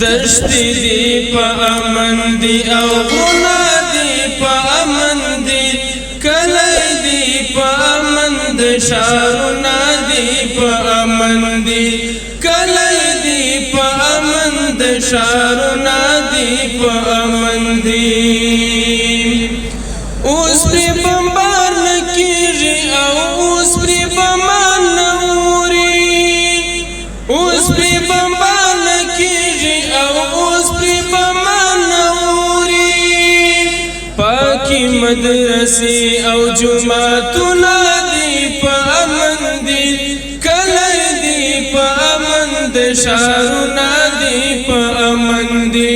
دشتی دی پا امن دی او غنا دی پا امن دی کلی دی پا امن دی شارونا دی پا امن دی کلی دی پا امن دی شارونا دی پا امن دی اوس پری بمبار نکیږي او اوس پری بمان نوري اوس پری بمبار نکیږي او اوس پری بمان نوري پاکي مدرسې او جمعتونه دي په امن دي کلی دي په امن د شهرونه دي په امن دي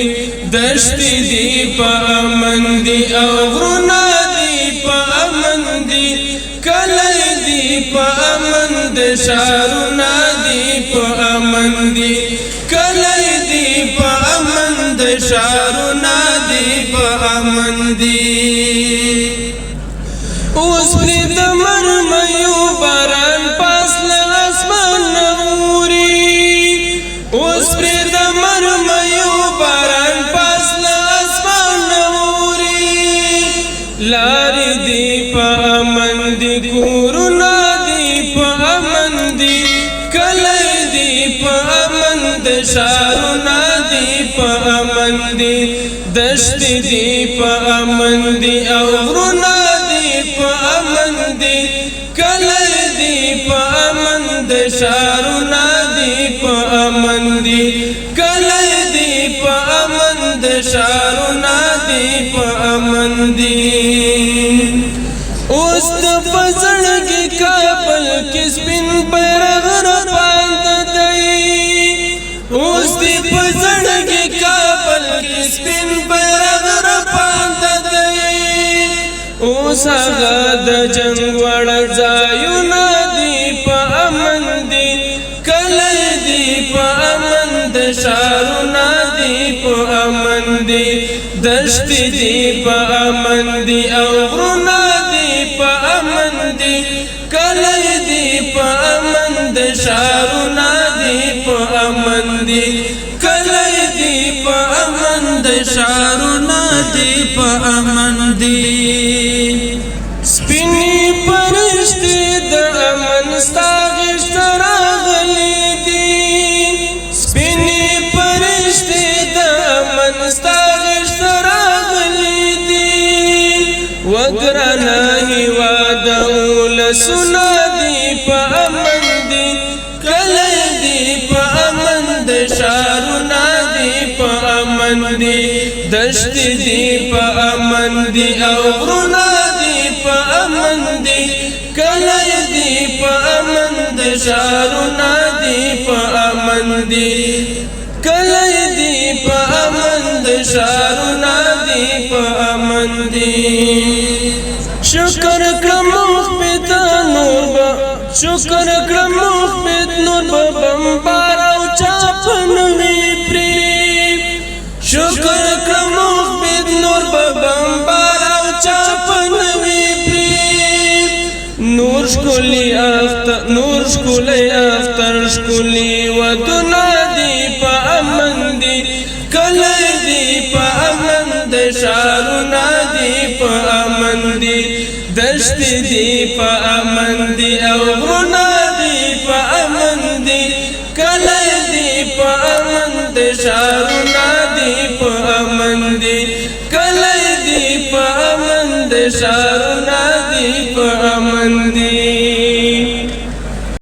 دشتې دي په امن دي او غرونه امن د شهرونه دي په امن دي کلی دي په امن د شهرونه دي په امن دي اوس پرې د مرمیو باران پاس له اسمان نوري اوس پرې د مرمیو باران پاس له اسمان نوري لارې دي په امن دي کورونه شارونا دی پا امن دی دشتی دی پا امن دی او غرونا دی پا امن دی کلی دی پا امن دی شارونا دی پا امن دی کلی دی پا امن دی شارونا دی پا امن دی اوس د پزړګي کابل کې سپین بیرغ رپاند دی اوس دی پزړګي کابل کې سپین بیرغ رپاند دی اوس هغه د جنگ وړ ځایونه دي په امن دي کلی دي په امن د شهرونه دي په امن دي دشتې دي په امن دي او غرونه په امن دي کلی دي په امن د شهرونه دي په امن دي کلی دي په امن د شهرونه دي په امن دي سپینې پرښتې د امن ستا غېږ ته راغلې دي سپینې پرښتې د امن ستا غېږ ته راغلې دي وګرانه سنا دی پا امن دی کلی دی پا امن د شهرونه دی پا امن دی دشتی دی پا امن دی او غرونه دی پا امن دی کلی دی پا امن د شهرونه دی پا امن دی کلی دی پا امن د شهرونه دی پا امن دی شکر کړم شکر کړم مخبت نور بمبار او چاپن وی پری شکر کړم مخبت نور بمبار او چاپن وی پری نور شکلی اختر شکلی ودنا دی په امن دی کلی دی په امن د شهرونه دی په امن دی دشتی دی پا امن دی او غرونا دی پا امن دی کلی دی پا امن دی شهرونه دی پا امن دی کلی دی پا امن دی شهرونه